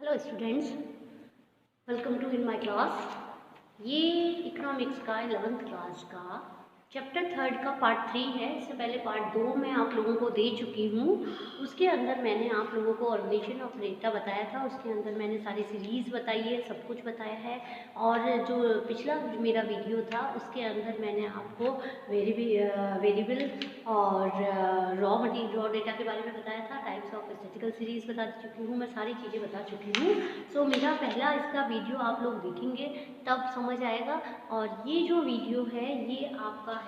Hello students, welcome to in my class. ये economics का 11th class का chapter 3 का पार्ट 3 है। इससे पहले पार्ट 2 मैं आप लोगों को दे चुकी हूँ। उसके अंदर मैंने आप लोगों को ऑर्गेनाइजेशन ऑफ डेटा बताया था। उसके अंदर मैंने सारी सीरीज़ बताई है, सब कुछ बताया है। और जो पिछला मेरा वीडियो था उसके अंदर मैंने आपको वेरिएबल और रॉ डेटा के बारे में बताया था। टाइप्स ऑफ स्टैटिस्टिकल सीरीज़ बता चुकी हूँ, मैं सारी चीज़ें बता चुकी हूँ। सो मेरा पहला इसका वीडियो आप लोग देखेंगे तब समझ आएगा। और ये जो वीडियो है ये आपका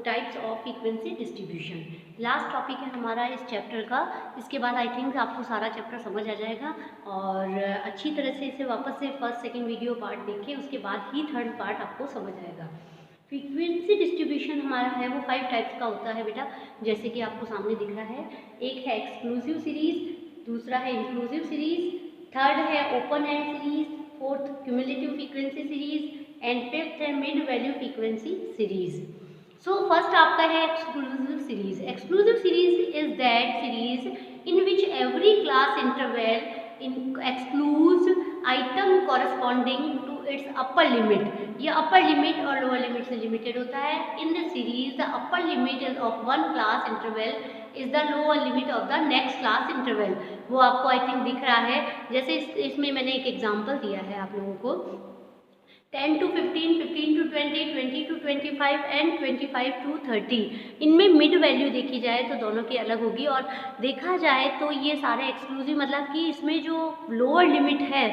types of frequency distribution. Last topic है हमारा इस चैप्टर का। इसके बाद आई थिंक आपको सारा चैप्टर समझ आ जाएगा और अच्छी तरह से इसे वापस से फर्स्ट सेकंड वीडियो पार्ट देखिए, उसके बाद ही थर्ड पार्ट आपको समझ आएगा। फ्रीक्वेंसी डिस्ट्रीब्यूशन हमारा है वो 5 टाइप्स का होता है बेटा, जैसे कि आपको सामने दिख रहा है। एक है एक्सक्लूसिव सीरीज, दूसरा है इंक्लूसिव सीरीज, थर्ड है open end series, fourth cumulative frequency series and fifth है mid value frequency series. So first आपका है exclusive series. Exclusive series is that series in which every class interval excludes item corresponding to its upper limit. ये upper limit और lower limit से limited होता है। In the series the upper limit is of one class interval is the lower limit of the next class interval. वो आपको I think दिख रहा है। जैसे इसमें मैंने एक एग्जांपल दिया है आप लोगों को, 10 to 15, 15 to 20, 20 to 25 and 25 to 30। इनमें मिड वैल्यू देखी जाए तो दोनों की अलग होगी। और देखा जाए तो ये सारे एक्सक्लूसिव मतलब कि इसमें जो लोअर लिमिट है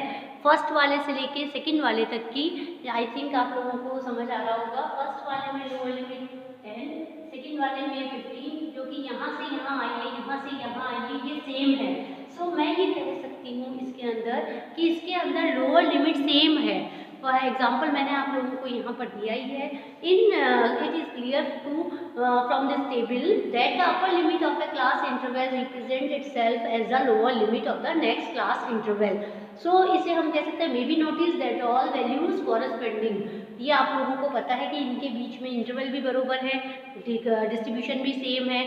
फर्स्ट वाले से लेके सेकंड वाले तक की, आई थिंक आप लोगों को समझ आ रहा होगा। फर्स्ट वाले में लोअर लिमिट 10, सेकंड वाले में 15, जो कि यहाँ से यहाँ आई है, यहाँ से यहाँ आई है, ये सेम है। सो मैं ये कह सकती हूँ इसके अंदर कि इसके अंदर लोअर लिमिट सेम है। फॉर एग्जाम्पल मैंने आप लोगों को यहाँ पर दिया ही है। In it is clear to from this table that the upper limit of a class interval represent itself as the lower limit of the next class interval. So इसे हम कह सकते हैं may be notice that all values corresponding. ये आप लोगों को पता है कि इनके बीच में इंटरवल भी बरोबर है, डिस्ट्रीब्यूशन भी सेम है।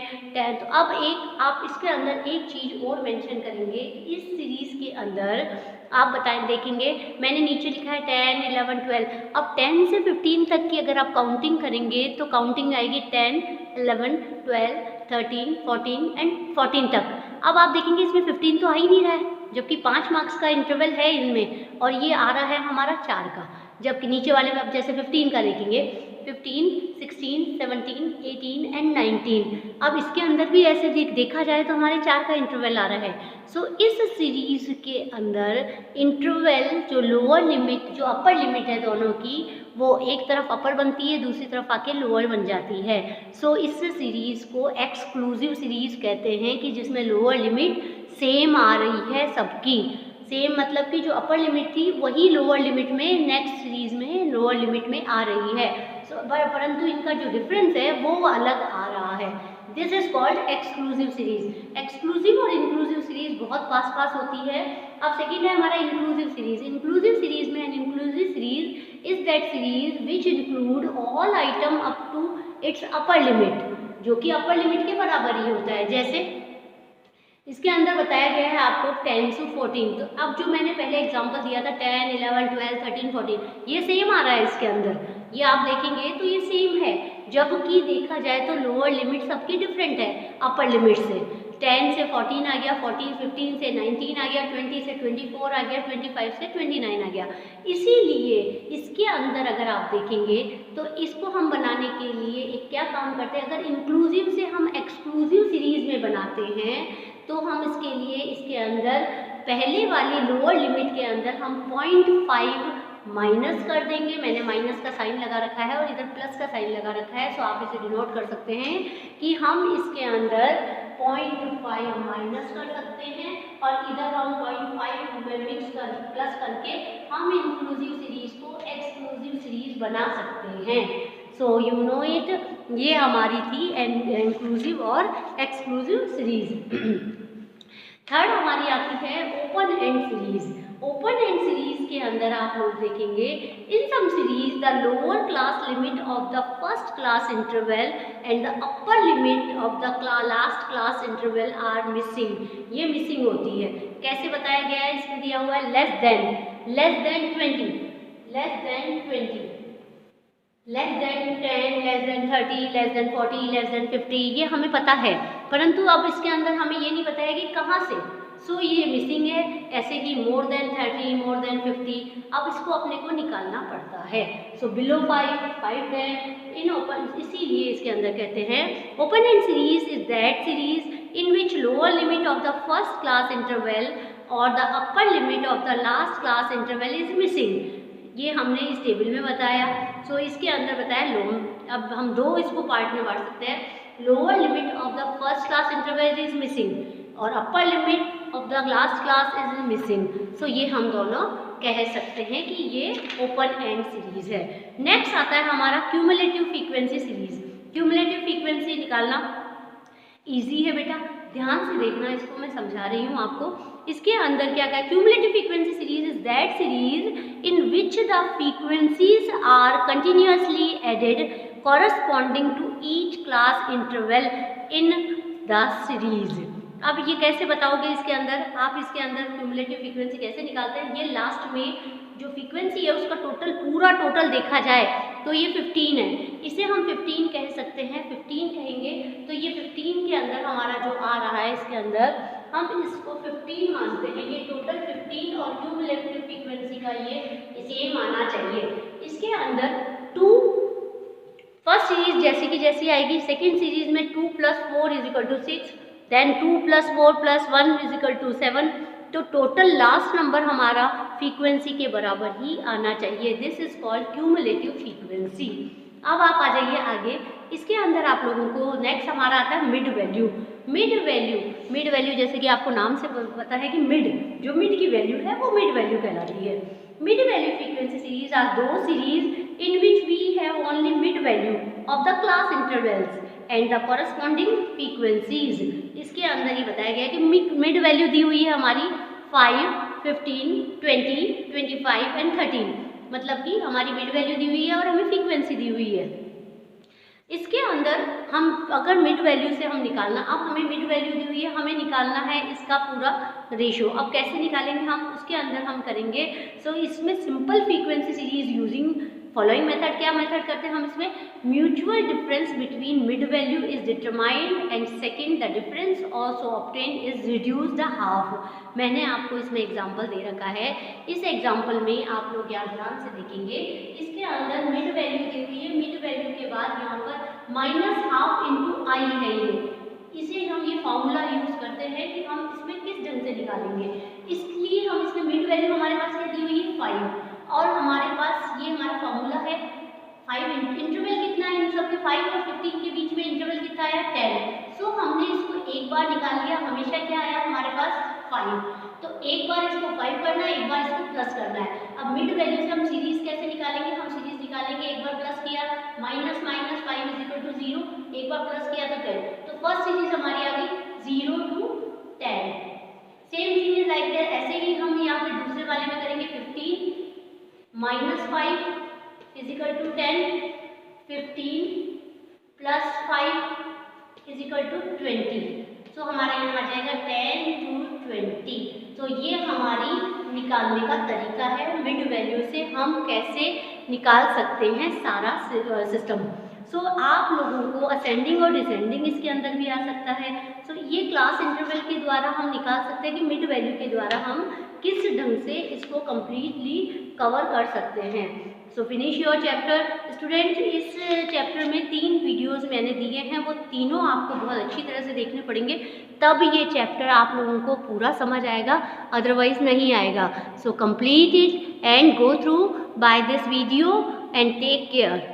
तो अब एक आप इसके अंदर एक चीज़ और मेंशन करेंगे इस सीरीज के अंदर। आप बताएं, देखेंगे मैंने नीचे लिखा है 10, 11, 12। अब 10 से 15 तक की अगर आप काउंटिंग करेंगे तो काउंटिंग आएगी 10, 11, 12, 13, 14 एंड 14 तक। अब आप देखेंगे इसमें 15 तो आ ही नहीं रहा है, जबकि 5 मार्क्स का इंटरवल है इनमें, और ये आ रहा है हमारा 4 का। जबकि नीचे वाले में आप जैसे 15 का देखेंगे 15, 16, 17, 18 एंड 19। अब इसके अंदर भी ऐसे देखा जाए तो हमारे 4 का इंटरवल आ रहा है। सो इस सीरीज के अंदर इंटरवल जो लोअर लिमिट जो अपर लिमिट है दोनों की, वो एक तरफ अपर बनती है, दूसरी तरफ आके लोअर बन जाती है। सो इस सीरीज को एक्सक्लूसिव सीरीज कहते हैं कि जिसमें लोअर लिमिट सेम आ रही है सबकी। सेम मतलब कि जो अपर लिमिट थी वही लोअर लिमिट में नेक्स्ट सीरीज में लोअर लिमिट में आ रही है। सो परंतु इनका जो डिफरेंस है वो अलग आ रहा है। This is called exclusive series. Exclusive और इंक्लूसिव सीरीज बहुत पास होती है। अब सेकेंड है हमारा इंक्लूसिव सीरीज। इंक्लूसिव सीरीज में an inclusive series is that series which include all item up to its upper limit, जो कि अपर लिमिट के बराबर ही होता है। जैसे इसके अंदर बताया गया है आपको 10 से 14। तो अब जो मैंने पहले एग्जांपल दिया था 10, 11, 12, 13, 14, ये सेम आ रहा है इसके अंदर। ये आप देखेंगे तो ये सेम है, जबकि देखा जाए तो लोअर लिमिट सबकी डिफरेंट है अपर लिमिट से। 10 से 14 आ गया, 14, 15 से 19 आ गया, 20 से 24 आ गया, 25 से 29 आ गया। इसीलिए इसके अंदर अगर आप देखेंगे तो इसको हम बनाने के लिए एक क्या काम करते हैं, अगर इंक्लूसिव से हम एक्सक्लूसिव सीरीज में बनाते हैं तो हम इसके लिए इसके अंदर पहले वाली लोअर लिमिट के अंदर हम 0.5 माइनस कर देंगे। मैंने माइनस का साइन लगा रखा है और इधर प्लस का साइन लगा रखा है, सो आप इसे डिनोट कर सकते हैं कि हम इसके अंदर 0.5 माइनस कर सकते हैं और इधर हम 0.5 में मिक्स कर प्लस करके हम इंक्लूसिव सीरीज को एक्सक्लूसिव सीरीज बना सकते हैं। सो यू नो इट, ये हमारी थी इंक्लूसिव और एक्सक्लूसिव सीरीज। थर्ड हमारी आती है open end series. Open end series के अंदर आप लोग देखेंगे in some series the lower class limit of the first class interval and the upper limit of the last class interval are missing. ये missing होती है। कैसे बताया गया है? इसमें दिया हुआ है less than 20, less than 20, less than 10, less than 30, less than 40, less than 50, ये हमें पता है, परंतु अब इसके अंदर हमें ये नहीं पता है कि कहाँ से। सो ये मिसिंग है। ऐसे कि मोर देन 30, मोर देन 50, अब इसको अपने को निकालना पड़ता है। सो बिलो 5, 5, 10 इन ओपन, इसीलिए इसके अंदर कहते हैं open end series is that series in which lower limit of the first class interval और the upper limit of the last class interval is missing. ये हमने इस टेबल में बताया। सो इसके अंदर बताया लोअर, अब हम दो इसको पार्ट में बांट सकते हैं। Lower limit of the first class interval is missing और upper limit of the last class is missing. So ये हम दोनों कह सकते हैं कि ये ओपन एंड सीरीज है। नेक्स्ट आता है हमारा cumulative frequency series. Cumulative frequency निकालना ईजी है बेटा, ध्यान से देखना, इसको मैं समझा रही हूँ आपको। इसके अंदर क्या क्या? Cumulative frequency series is that series in which the frequencies are continuously added corresponding to each class interval in the series. अब ये कैसे बताओगे इसके अंदर? आप इसके अंदर क्यूमुलेटिव फ्रीक्वेंसी कैसे निकालते हैं? ये लास्ट में जो फ्रीक्वेंसी है उसका टोटल, पूरा टोटल देखा जाए तो ये 15 है। इसे हम 15 कह सकते हैं। 15 कहेंगे तो ये 15 के अंदर हमारा जो आ रहा है, इसके अंदर हम इसको 15 मानते हैं। ये टोटल 15 और क्यूमुलेटिव फ्रीक्वेंसी का ये सेम आना चाहिए। इसके अंदर 2 फर्स्ट सीरीज जैसी की जैसी आएगी, सेकेंड सीरीज में 2 + 4 = 6, देन 2 + 4 + 1 = 7। तो टोटल लास्ट नंबर हमारा फ्रीक्वेंसी के बराबर ही आना चाहिए। This is called cumulative frequency. अब आप आ जाइए आगे। इसके अंदर आप लोगों को नेक्स्ट हमारा आता है मिड वैल्यू। मिड वैल्यू जैसे कि आपको नाम से पता है कि मिड, जो मिड की वैल्यू है वो मिड वैल्यू कहलाती है। Mid value frequency series are those series in which we have only mid value of the class intervals and the corresponding frequencies. इसके अंदर ही बताया गया है कि मिड वैल्यू दी हुई है हमारी 5, 15, 20, 25 एंड 13, मतलब कि हमारी मिड वैल्यू दी हुई है और हमें फ्रीक्वेंसी दी हुई है। इसके अंदर हम अगर मिड वैल्यू से हम निकालना, अब हमें मिड वैल्यू दी हुई है, हमें निकालना है इसका पूरा रेशो। अब कैसे निकालेंगे हम? उसके अंदर हम करेंगे इसमें simple frequency series using following method. क्या मेथड करते हैं हम इसमें? Mutual difference between mid value is determined and second the difference also obtain is reduce the half. मैंने आपको इसमें एग्जाम्पल दे रखा है। इस एग्जाम्पल में आप लोग यहाँ ध्यान से देखेंगे, इसके अंदर मिड वैल्यू दी हुई है। मिड वैल्यू के बाद यहाँ पर -½ × I है ये। इसे हम ये फॉर्मूला यूज करते हैं कि हम इसमें किस ढंग से निकालेंगे। इसलिए हम इसमें मिड वैल्यू हमारे पास क्या दी हुई है? 5, और हमारे पास ये हमारा फॉर्मूला है 5। इंटरवल कितना है इन सब के? 5 और 15 के बीच में इंटरवल कितना आया? 10। सो हमने इसको एक बार निकाल लिया, हमेशा क्या आया हमारे पास? 5। तो एक बार इसको 5 करना है, एक बार इसको प्लस करना है। अब मिड वैल्यू से हम सीरीज कैसे निकालेंगे? हम सीरीज निकालेंगे, एक बार प्लस किया -5 = 0, एक बार प्लस किया तो 10। तो फर्स्ट सीरीज हमारी आ गई 0 to 10। Same thing is like that. ऐसे ही हम यहाँ पे दूसरे वाले में करेंगे 15 -5 = 10, 15 + 5 = 20। सो हमारा यहाँ आ जाएगा 10 to 20। तो ये हमारी निकालने का तरीका है। मिड वैल्यू से हम कैसे निकाल सकते हैं सारा सिस्टम। सो आप लोगों को असेंडिंग और डिसेंडिंग इसके अंदर भी आ सकता है। सो ये क्लास इंटरवल के द्वारा हम निकाल सकते हैं कि मिड वैल्यू के द्वारा हम किस ढंग से इसको कंप्लीटली कवर कर सकते हैं। सो फिनिश योर चैप्टर स्टूडेंट्स। इस चैप्टर में 3 वीडियोस मैंने दिए हैं, वो तीनों आपको बहुत अच्छी तरह से देखने पड़ेंगे, तब ये चैप्टर आप लोगों को पूरा समझ आएगा, अदरवाइज नहीं आएगा। So complete it and go through by this video and take care.